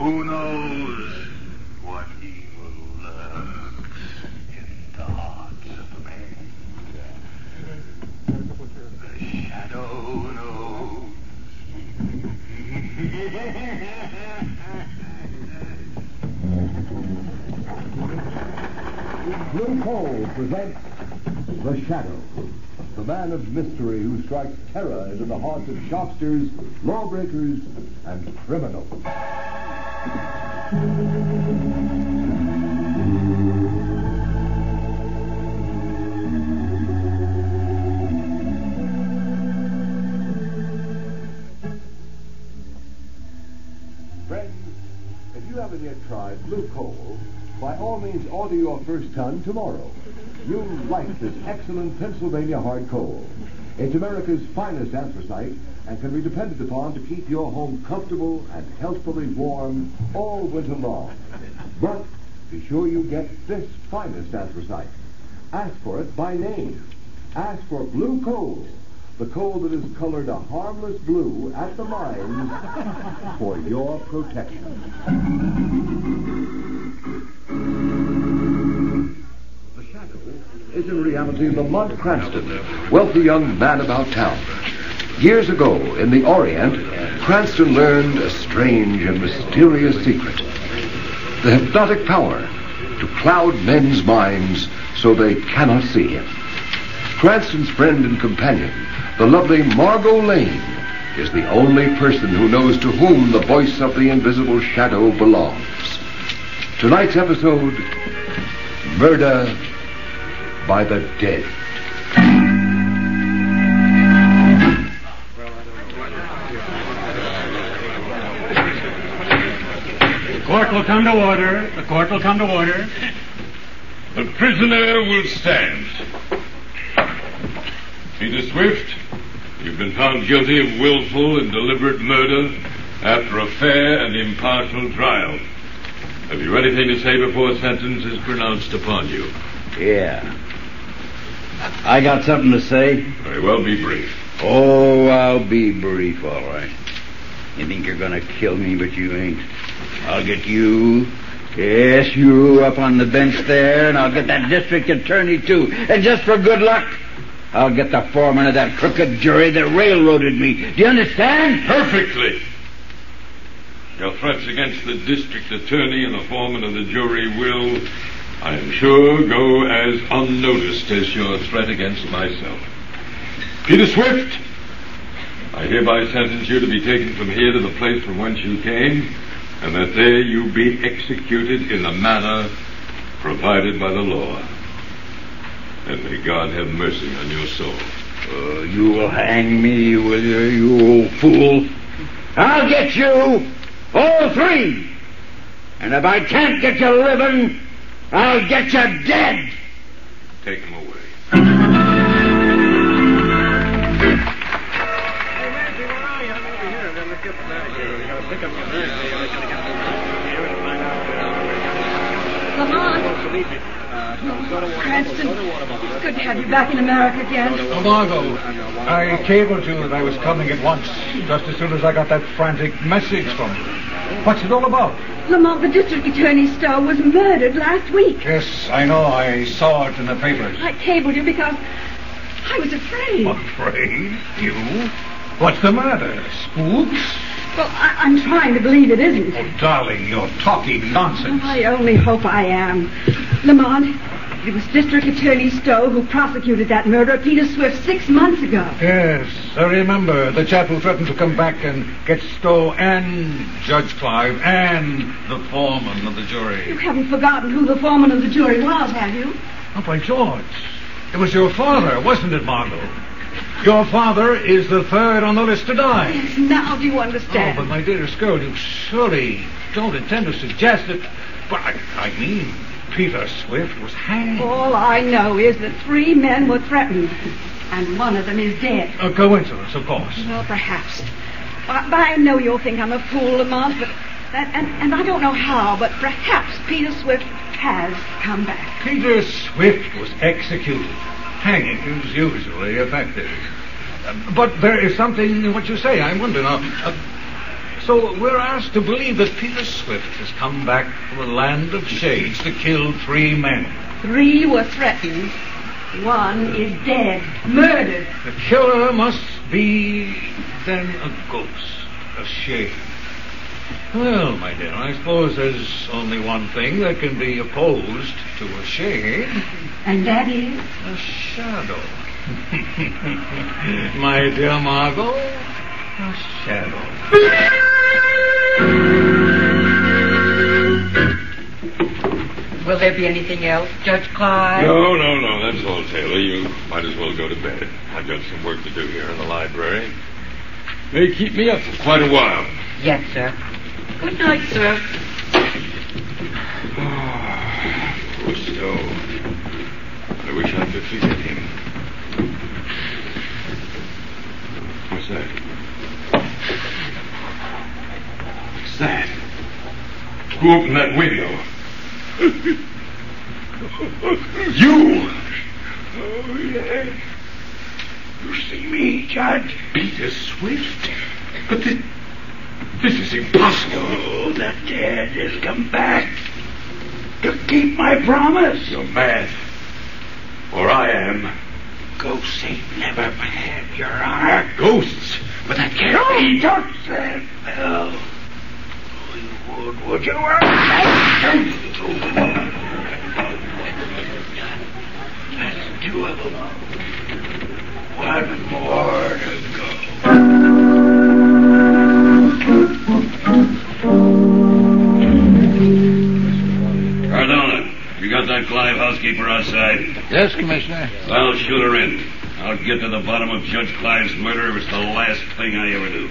Who knows what evil lurks in the hearts of men? The shadow knows. Blue Coal presents The Shadow, the man of mystery who strikes terror into the hearts of shopsters, lawbreakers, and criminals. Friends, if you haven't yet tried Blue Coal, by all means order your first ton tomorrow. You'll like this excellent Pennsylvania hard coal. It's America's finest anthracite and can be depended upon to keep your home comfortable and healthfully warm all winter long. But be sure you get this finest anthracite. Ask for it by name. Ask for Blue Coal, the coal that is colored a harmless blue at the mines for your protection. The Shadow is in reality Lamont Cranston, wealthy young man about town. Years ago, in the Orient, Cranston learned a strange and mysterious secret. The hypnotic power to cloud men's minds so they cannot see him. Cranston's friend and companion, the lovely Margot Lane, is the only person who knows to whom the voice of the invisible shadow belongs. Tonight's episode, Murder by the Dead. The court will come to order. The court will come to order. The prisoner will stand. Peter Swift, you've been found guilty of willful and deliberate murder after a fair and impartial trial. Have you anything to say before sentence is pronounced upon you? Yeah. I got something to say. Very well, be brief. Oh, I'll be brief, all right. You think you're gonna kill me, but you ain't. I'll get you. Yes, you up on the bench there, and I'll get that district attorney, too. And just for good luck, I'll get the foreman of that crooked jury that railroaded me. Do you understand? Perfectly. Your threats against the district attorney and the foreman of the jury will, I am sure, go as unnoticed as your threat against myself. Peter Swift, I hereby sentence you to be taken from here to the place from whence you came, and that there you be executed in the manner provided by the law. And may God have mercy on your soul. You will hang me, will you, you old fool? I'll get you, all three. And if I can't get you living, I'll get you dead. Take him away. Lamont. Cranston, it's good to have you back in America again. Oh, Margot, I cabled you that I was coming at once, just as soon as I got that frantic message from you. What's it all about? Lamont, the district attorney Stowe was murdered last week. Yes, I know. I saw it in the papers. I cabled you because I was afraid. Afraid? You? What's the matter? Spooks? Well, I'm trying to believe it isn't. Oh, darling, you're talking nonsense. I only hope I am. Lamont, it was District Attorney Stowe who prosecuted that murder of Peter Swift 6 months ago. Yes, I remember. The chap who threatened to come back and get Stowe and Judge Clive and the foreman of the jury. You haven't forgotten who the foreman of the jury was, have you? Oh, by George. It was your father, wasn't it, Margot? Your father is the third on the list to die. Yes, now do you understand? Oh, but my dearest girl, you surely don't intend to suggest that... But I mean, Peter Swift was hanged. All I know is that 3 men were threatened, and one of them is dead. A coincidence, of course. Well, perhaps. But I know you'll think I'm a fool, Lamont, but... And I don't know how, but perhaps Peter Swift has come back. Peter Swift was executed. Hanging is usually effective. But there is something in what you say. I wonder now. So we're asked to believe that Peter Swift has come back from the land of shades to kill 3 men. 3 were threatened. 1 is dead, murdered. The killer must be, then, a ghost, a shade. Well, my dear, I suppose there's only one thing that can be opposed to a shade. And that is? A shadow. My dear Margot, a shadow. Will there be anything else, Judge Clive? No, that's all, Taylor. You might as well go to bed. I've got some work to do here in the library. May keep me up for quite a while. Yes, sir. Good night, sir. Poor Stowe. I wish I could forget him. What's that? What's that? Who opened that window? You! Oh, yes. You see me, Judge? Peter Swift? But this is impossible. Oh, the dead has come back to keep my promise. You're mad. Or I am. Ghosts ain't never mad, Your Honor. Ghosts? But that can't be. Don't say well. Would you? That's 2 of them. 1 more to go. Cardona, you got that Clive housekeeper outside? Yes, Commissioner. Well, shoot her in. I'll get to the bottom of Judge Clive's murder if it's the last thing I ever do.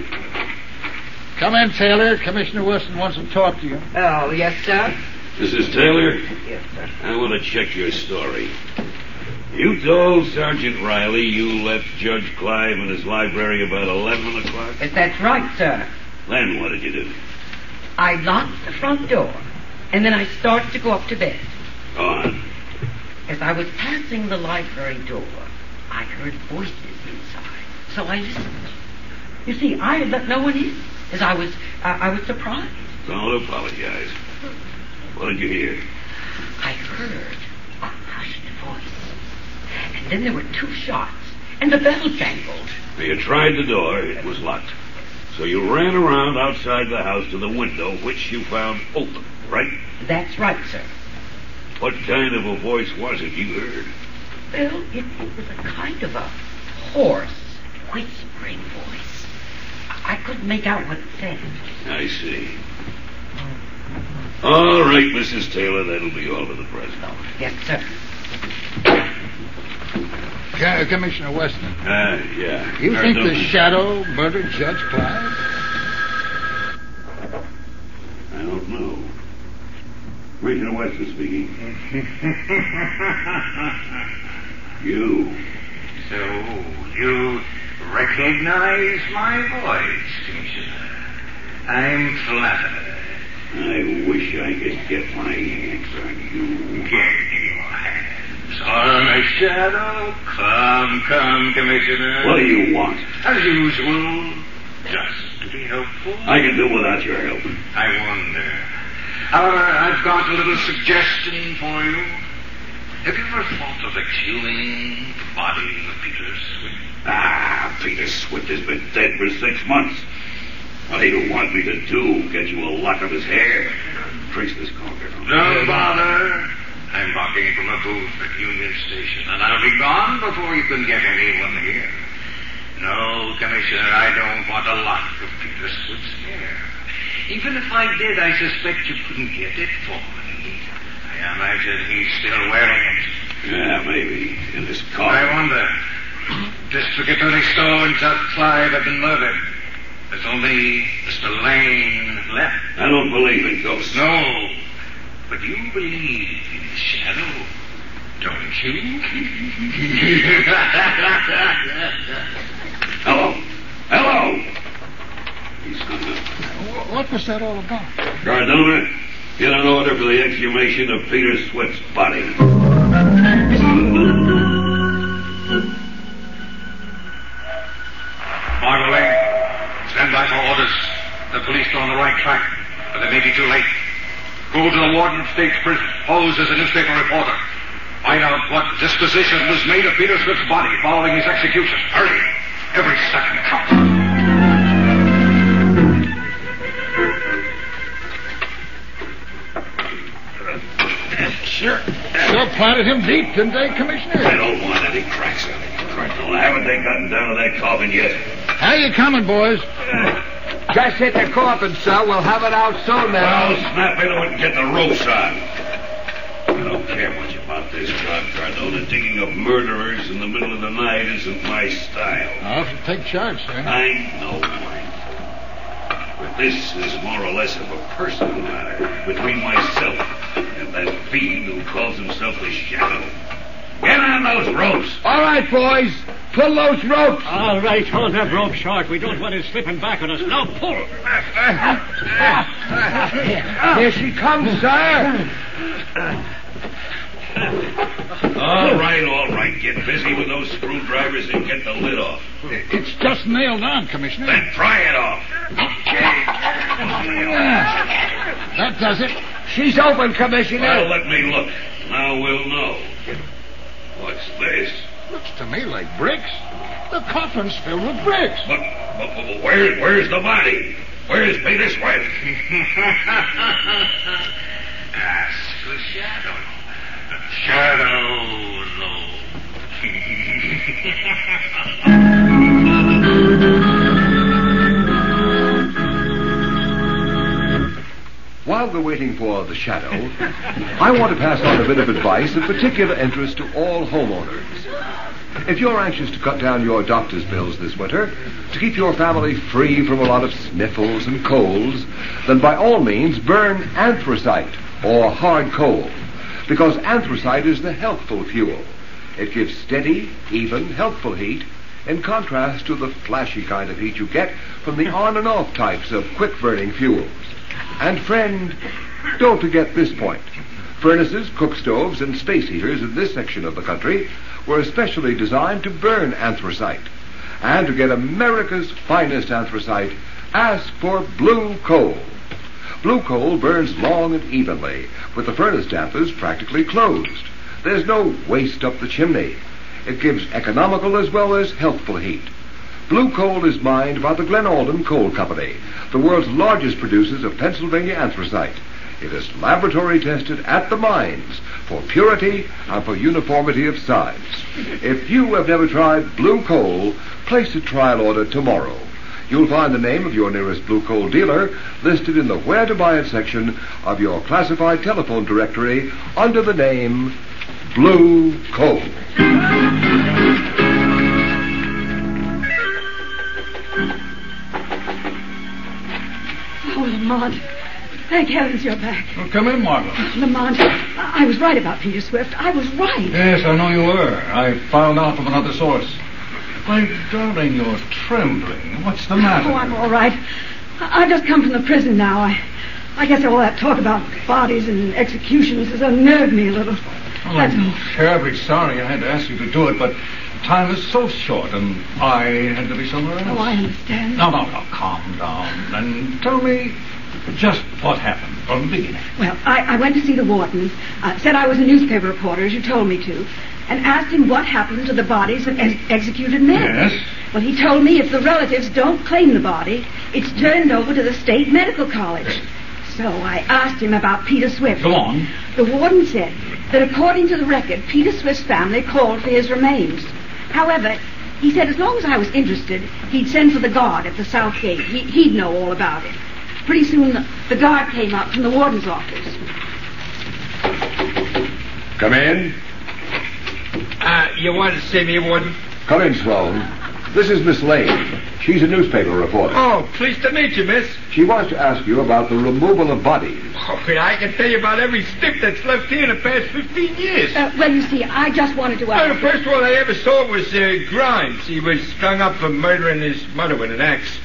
Come in, Taylor. Commissioner Wilson wants to talk to you. Oh, yes, sir. Mrs. Taylor, Yes, sir. I want to check your story. You told Sergeant Riley you left Judge Clive in his library about 11 o'clock? That's right, sir. Then what did you do? I locked the front door, and then I started to go up to bed. Go on. As I was passing the library door, I heard voices inside, so I listened. You see, I had let no one in, as I was surprised. Don't apologize. What did you hear? I heard a hushed voice, and then there were 2 shots, and the bell jangled. You tried the door. It was locked. So you ran around outside the house to the window, which you found open, right? That's right, sir. What kind of a voice was it you heard? Well, it was a kind of a hoarse, whispering voice. I couldn't make out what it said. I see. All right, Mrs. Taylor, that'll be all for the present. Yes, sir. Commissioner Weston. Yeah. You think the Cardona. shadow murdered Judge Clive? I don't know. Commissioner Weston speaking. You. So, you recognize my voice, Commissioner? I'm flattered. I wish I could get my hands on you. Get your hands on a shadow. Come, Commissioner. What do you want? As usual, just to be helpful. I can do without your help. I wonder. However, I've got a little suggestion for you. Have you ever thought of exhuming the body of Peter Swift? Peter Swift has been dead for 6 months. What do you want me to do? Get you a lock of his hair? Trace this conker. Don't bother. I'm walking from a booth at Union Station, and I'll be gone before you can get anyone here. No, Commissioner, I don't want a lock of Peter Swift's hair. Even if I did, I suspect you couldn't get it for me. I imagine he's still wearing it. Yeah, maybe. In this car. I wonder. District Attorney Stowe and Judge Clive have been murdered. There's only Mr. Lane left. I don't believe in ghosts. No, but you believe in the shadow, don't you? Hello. He's hung up. What was that all about? Cardona, get an order for the exhumation of Peter Swift's body. Margot Lane, stand by for orders. The police are on the right track, but they may be too late. Go to the Warden State Prison. Pose as a newspaper reporter. Find out what disposition was made of Peter Swift's body following his execution. Hurry. Every second counts. Sure planted him deep, didn't they, Commissioner? I don't want any cracks on it, Colonel. Haven't they gotten down to that coffin yet? How you coming, boys? Just hit the coffin, sir. We'll have it out soon now. Well, snap into it and get the ropes on. I don't care much about this, Cardo. The digging of murderers in the middle of the night isn't my style. I'll have to take charge, sir. I know mine. But this is more or less of a personal matter between myself and that fiend who calls himself the Shadow. Get on those ropes. All right, boys. Pull those ropes. All right, hold that rope short. We don't want him slipping back on us. Now pull. Here she comes, sir. All right. Get busy with those screwdrivers and get the lid off. It's just nailed on, Commissioner. Then pry it off. That does it. She's open, Commissioner. Well, let me look. Now we'll know. What's this? Looks to me like bricks. The coffin's filled with bricks. But where's the body? Where's Peter Swift? Ask the Shadow. Shadow, no. While we're waiting for the Shadow, I want to pass on a bit of advice of particular interest to all homeowners. If you're anxious to cut down your doctor's bills this winter, to keep your family free from a lot of sniffles and colds, then by all means burn anthracite or hard coal, because anthracite is the healthful fuel. It gives steady, even, healthful heat, in contrast to the flashy kind of heat you get from the on and off types of quick-burning fuels. And friend, don't forget this point. Furnaces, cook stoves, and space heaters in this section of the country were especially designed to burn anthracite. And to get America's finest anthracite, ask for blue coal. Blue coal burns long and evenly, with the furnace dampers practically closed. There's no waste up the chimney. It gives economical as well as healthful heat. Blue coal is mined by the Glen Alden Coal Company, the world's largest producers of Pennsylvania anthracite. It is laboratory tested at the mines for purity and for uniformity of size. If you have never tried blue coal, place a trial order tomorrow. You'll find the name of your nearest blue coal dealer listed in the Where to Buy It section of your classified telephone directory under the name Blue Coal. Oh, Lamont. Thank heavens you're back. Well, come in, Margot. Lamont, I was right about Peter Swift. I was right. Yes, I know you were. I found out from another source. My darling, you're trembling. What's the matter? Oh, I'm all right. I've just come from the prison now. I guess all that talk about bodies and executions has unnerved me a little. Well, I'm terribly sorry I had to ask you to do it, but time is so short, and I had to be somewhere else. Oh, I understand. No, calm down, and tell me just what happened from the beginning. Well, I went to see the warden, said I was a newspaper reporter, as you told me to, and asked him what happened to the bodies of executed men. Yes? Well, he told me if the relatives don't claim the body, it's turned over to the State Medical College. So I asked him about Peter Swift. Go on. The warden said that according to the record, Peter Swift's family called for his remains. However, he said as long as I was interested, he'd send for the guard at the south gate. He'd know all about it. Pretty soon, the guard came up from the warden's office. Come in. You wanted to see me, Warden? Come in, Sloan. This is Miss Lane. She's a newspaper reporter. Oh, pleased to meet you, miss. She wants to ask you about the removal of bodies. Oh, I can tell you about every stick that's left here in the past 15 years. Well, you see, I just wanted to Well, ask... the first one I ever saw was Grimes. He was strung up for murdering his mother with an axe.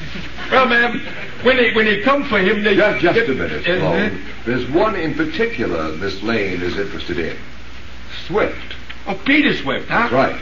Well, ma'am, when they come for him, they... Just a minute, Sloan. There's one in particular Miss Lane is interested in. Swift. Oh, Peter Swift, huh? That's right.